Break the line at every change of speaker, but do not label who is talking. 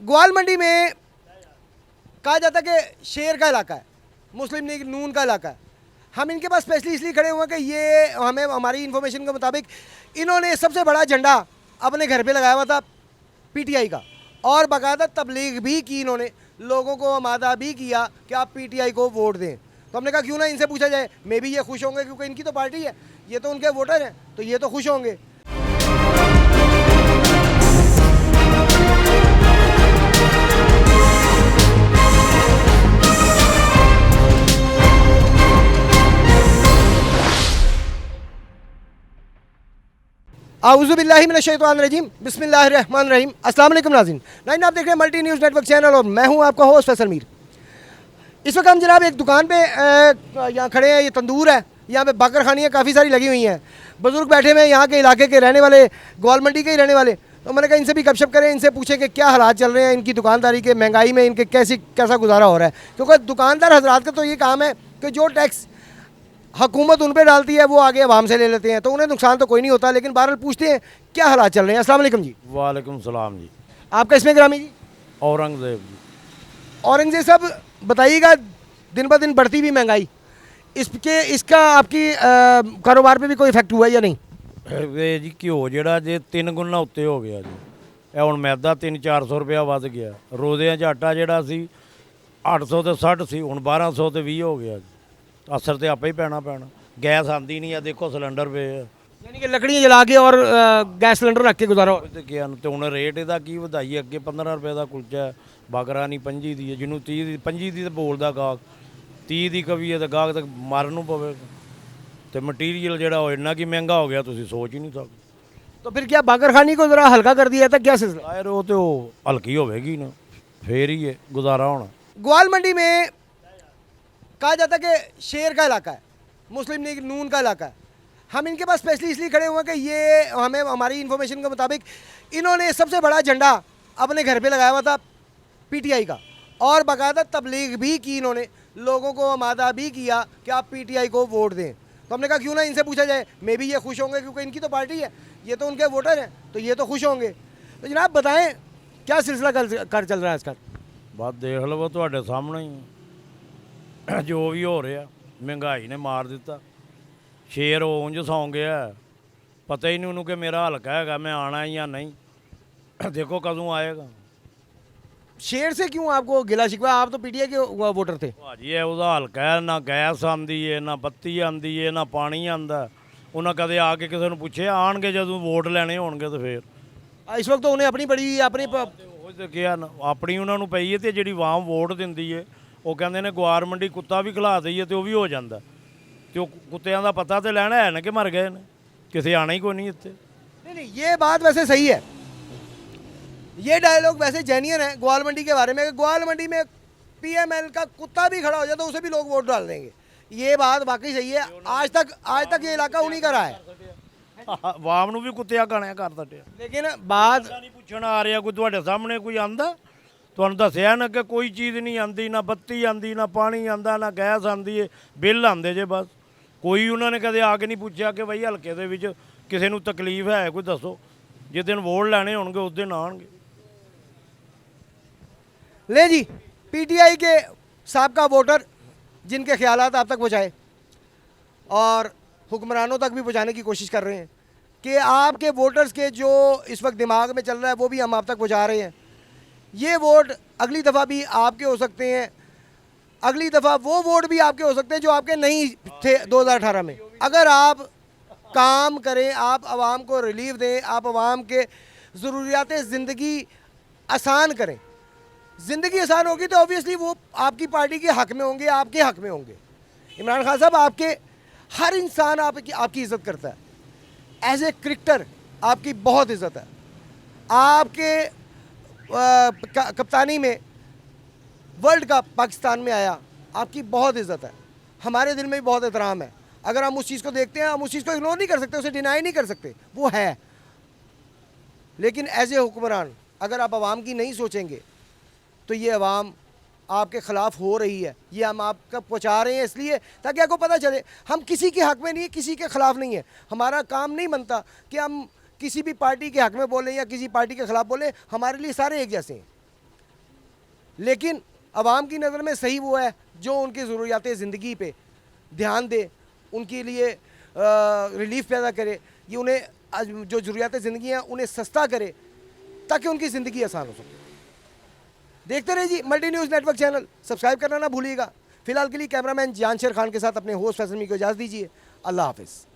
ग्वाल मंडी में कहा जाता है कि शेर का इलाका है, मुस्लिम लीग नून का इलाका है। हम इनके पास स्पेशली इसलिए खड़े हुए हैं कि ये हमें हमारी इन्फॉर्मेशन के मुताबिक इन्होंने सबसे बड़ा झंडा अपने घर पे लगाया हुआ था पीटीआई का, और बाकायदा तबलीग भी की इन्होंने, लोगों को आमादा भी किया कि आप पीटीआई को वोट दें। तो हमने कहा क्यों ना इनसे पूछा जाए, मे भी ये खुश होंगे क्योंकि इनकी तो पार्टी है, ये तो उनके वोटर हैं, तो ये तो खुश होंगे। आऊज़ुबिल्लाहिमिनश्शैतानिर्रजीम बिस्मिल्लाहिर्रहमानिर्रहीम। अस्सलाम वालेकुम नाज़रीन, आप देख रहे हैं मल्टी न्यूज़ नेटवर्क चैनल और मैं हूं आपका होस्ट फैसल मीर। इस वक्त हम जनाब एक दुकान पे यहाँ खड़े हैं। ये तंदूर है, यहाँ पे बाकरखानियाँ काफ़ी सारी लगी हुई हैं। बुज़ुर्ग बैठे हुए हैं यहाँ के इलाके के रहने वाले, ग्वाल मंडी के ही रहने वाले। तो मैंने कहा इनसे भी गपशप करें, इनसे पूछें कि क्या हालात चल रहे हैं इनकी दुकानदारी के, महंगाई में इनके कैसा गुजारा हो रहा है। क्योंकि दुकानदार हजरात का तो ये काम है कि जो टैक्स हुकूमत उन पे डालती है वो आगे आवाम से ले लेते हैं, तो उन्हें नुकसान तो कोई नहीं होता। लेकिन बहरहाल पूछते हैं क्या हालात चल रहे हैं। अस्सलाम वालेकुम जी।
वालेकुम सलाम जी।
आपका इसमें ग्रामी जी?
औरंगजेब जी।
औरंगजेब साहब बताइएगा, दिन ब दिन बढ़ती भी महंगाई, इसका आपकी कारोबार पे भी कोई इफेक्ट हुआ है या नहीं?
ਇਹ ਜੀ ਘਿਓ ਜਿਹੜਾ ਜੇ 3 ਗੁਣਾ ਉੱਤੇ ਹੋ ਗਿਆ ਜੀ। ਇਹ ਹੁਣ ਮੈਦਾ 300-400 ਰੁਪਇਆ ਵੱਧ ਗਿਆ। ਰੋਜ਼ਿਆਂ 'ਚ ਆਟਾ ਜਿਹੜਾ ਸੀ 800 ਤੇ 60 ਸੀ, ਹੁਣ 1200 ਤੇ 20 ਹੋ ਗਿਆ ਜੀ। ਅਸਰ ਤੇ ਆਪੇ ਹੀ ਪੈਣਾ। ਗੈਸ ਆਂਦੀ ਨਹੀਂ ਆ, ਦੇਖੋ ਸਿਲੰਡਰ ਪਏ ਆ।
यानी कि लकड़ियाँ जला के और गैस सिलेंडर रख के गुजारा हो।
ਤੇ ਕਿਹਾ ਤੇ ਹੁਣ ਰੇਟ ਇਹਦਾ ਕੀ ਵਧਾਈ, ਅੱਗੇ 15 ਰੁਪਏ ਦਾ ਕੁਲਚਾ, ਬਾਗਰਾ ਨਹੀਂ 25 ਦੀ ਹੈ, ਜਿਹਨੂੰ 30 ਦੀ 25 ਦੀ ਤਾਂ ਬੋਲਦਾ ਗਾਹਕ, 30 ਦੀ ਕਵੀ ਹੈ ਤਾਂ ਗਾਹਕ ਤਾਂ ਮਰਨ ਨੂੰ ਪਵੇਗਾ। ਤੇ ਮਟੀਰੀਅਲ ਜਿਹੜਾ ਉਹ ਇੰਨਾ ਕੀ ਮਹਿੰਗਾ ਹੋ ਗਿਆ ਤੁਸੀਂ ਸੋਚ ਹੀ ਨਹੀਂ ਸਕਦੇ।
तो फिर क्या बाकरखानी को ज़रा हल्का कर दिया था, क्या सिलसिला?
यार वो तो हल्की होगी ना, फिर ही है गुजारा होना।
ग्वाल मंडी में कहा जाता है कि शेर का इलाका है, मुस्लिम लीग नून का इलाका है। हम इनके पास स्पेशली इसलिए खड़े हुए हैं कि ये हमें हमारी इन्फॉर्मेशन के मुताबिक इन्होंने सबसे बड़ा झंडा अपने घर पे लगाया हुआ था पीटीआई का, और बाकायदा तबलीग भी की इन्होंने, लोगों को आमादा भी किया कि आप पीटीआई को वोट दें। तो हमने कहा क्यों ना इनसे पूछा जाए, मे भी ये खुश होंगे क्योंकि इनकी तो पार्टी है, ये तो उनके वोटर हैं, तो ये तो खुश होंगे। तो जनाब बताएं क्या सिलसिला कर चल रहा है आजकल?
बस देख लो ਤੁਹਾਡੇ ਸਾਹਮਣੇ ਹੀ ਹੈ। ਜੋ ਵੀ ਹੋ ਰਿਹਾ, ਮਹਿੰਗਾਈ ਨੇ ਮਾਰ ਦਿੱਤਾ। ਸ਼ੇਰ ਉਂਝ ਸੌਂ ਗਿਆ, ਪਤਾ ਹੀ ਨਹੀਂ ਉਹਨੂੰ ਕਿ ਮੇਰਾ ਹਲਕਾ ਹੈਗਾ, ਮੈਂ ਆਣਾ ਜਾਂ ਨਹੀਂ। ਦੇਖੋ ਕਦੋਂ ਆਏਗਾ।
शेर से क्यों आपको गिला शिकवा? आप तो पीटीआई के वोटर थे।
ਭਾਜੀ ਇਹ ਉਹਦਾ ਹਲਕਾ ਹੈ, ਨਾ ਗੈਸ ਆਉਂਦੀ ਹੈ, ਨਾ ਬੱਤੀ ਆਉਂਦੀ ਹੈ, ਨਾ ਪਾਣੀ ਆਉਂਦਾ। ਉਹਨਾਂ ਕਦੇ ਆ ਕੇ ਕਿਸੇ ਨੂੰ ਪੁੱਛਿਆ? ਆਣਗੇ ਜਦੋਂ ਵੋਟ ਲੈਣੇ ਹੋਣਗੇ ਤਾਂ ਫੇਰ।
इस वक्त तो उन्हें अपनी बड़ी अपनी
ਉਹ ਤੇ ਕਿਹਾ ਨਾ, ਆਪਣੀ ਉਹਨਾਂ ਨੂੰ ਪਈ ਹੈ ਤੇ ਜਿਹੜੀ ਆਵਾਮ ਵੋਟ ਦਿੰਦੀ ਹੈ ਉਹ ਕਹਿੰਦੇ ਨੇ ਗਵਾਰ ਮੰਡੀ ਕੁੱਤਾ ਵੀ ਖਿਲਾ ਦਈਏ ਤੇ ਉਹ ਵੀ ਹੋ ਜਾਂਦਾ। ਤੇ ਉਹ ਕੁੱਤਿਆਂ ਦਾ ਪਤਾ ਤੇ ਲੈਣਾ ਹੈ ਨਾ ਕਿ ਮਰ ਗਏ ਨੇ, ਕਿਸੇ ਆਣਾ ਹੀ ਕੋਈ ਨਹੀਂ ਇੱਥੇ।
नहीं, ये बात वैसे सही है, ये डायलॉग वैसे जेन्युइन है ग्वाल मंडी के बारे में। ग्वाल मंडी में पीएमएल का कुत्ता भी खड़ा हो जाए तो उसे भी लोग वोट डाल देंगे, ये बात वाकई सही है। आज तक ये इलाका उन्हीं का रहा है।
ਆਵਾਮ ਨੂੰ ਵੀ ਕੁੱਤਿਆਂ ਕਾਣਿਆ ਕਰ ਦਿੱਤੇ।
लेकिन बात
ਨਹੀਂ ਪੁੱਛਣ ਆ ਰਿਹਾ ਕੋਈ, ਤੁਹਾਡੇ ਸਾਹਮਣੇ ਕੋਈ ਆਂਦਾ? ਤੁਹਾਨੂੰ ਦੱਸਿਆ ਨਾ ਕਿ ਕੋਈ ਚੀਜ਼ ਨਹੀਂ ਆਂਦੀ, ਨਾ ਬੱਤੀ ਆਂਦੀ, ਨਾ ਪਾਣੀ ਆਂਦਾ, ਨਾ ਗੈਸ ਆਂਦੀ ਹੈ, ਬਿੱਲ ਆਂਦੇ ਜੇ ਬਸ। ਕੋਈ ਉਹਨਾਂ ਨੇ ਕਦੇ ਆ ਕੇ ਨਹੀਂ ਪੁੱਛਿਆ ਕਿ ਬਈ ਹਲਕੇ ਦੇ ਵਿੱਚ ਕਿਸੇ ਨੂੰ ਤਕਲੀਫ ਹੈ ਕੋਈ ਦੱਸੋ। ਜਿਸ ਦਿਨ ਵੋਟ ਲੈਣੇ ਹੋਣਗੇ ਉਸ ਦਿਨ ਆਣਗੇ।
ले जी, पीटीआई के साबका वोटर जिनके ख्यालात आप तक पहुँचाए और हुक्मरानों तक भी पहुँचाने की कोशिश कर रहे हैं कि आपके वोटर्स के जो इस वक्त दिमाग में चल रहा है वो भी हम आप तक पहुँचा रहे हैं। ये वोट अगली दफ़ा भी आपके हो सकते हैं, अगली दफ़ा वो वोट भी आपके हो सकते हैं जो आपके नहीं थे 2018 में। अगर आप काम करें, आप आवाम को रिलीफ दें, आप आवाम के ज़रूरियात ज़िंदगी आसान करें, ज़िंदगी आसान होगी तो ऑब्वियसली वो आपकी पार्टी के हक़ में होंगे, आपके हक़ में होंगे। इमरान खान साहब, आपके हर इंसान आपकी इज़्ज़त करता है। एज ए क्रिकेटर आपकी बहुत इज़्ज़त है। आपके कप्तानी में वर्ल्ड कप पाकिस्तान में आया, आपकी बहुत इज़्ज़त है, हमारे दिल में भी बहुत एहतराम है। अगर हम उस चीज़ को देखते हैं, हम उस चीज़ को इग्नोर नहीं कर सकते, उसे डिनाई नहीं कर सकते, वो है। लेकिन एज ए हुक्मरान अगर आप आवाम की नहीं सोचेंगे तो ये आवाम आपके ख़िलाफ़ हो रही है। ये हम आपका पहुँचा रहे हैं इसलिए ताकि आपको पता चले हम किसी के हक़ में नहीं है, किसी के ख़िलाफ़ नहीं है। हमारा काम नहीं बनता कि हम किसी भी पार्टी के हक़ में बोलें या किसी पार्टी के ख़िलाफ़ बोलें, हमारे लिए सारे एक जैसे हैं। लेकिन आवाम की नज़र में सही वो है जो उनकी ज़रूरियात ज़िंदगी पे ध्यान दे, उनके लिए रिलीफ पैदा करे, ये उन्हें जो ज़रूरियात ज़िंदगी हैं उन्हें सस्ता करे ताकि उनकी ज़िंदगी आसान हो सके। देखते रहिए जी multi news network channel, subscribe करना ना भूलिएगा। फिलहाल के लिए कैमरामैन जानशेर खान के साथ अपने होस्ट फैसल मी को इजाज़त दीजिए। अल्लाह हाफिज़।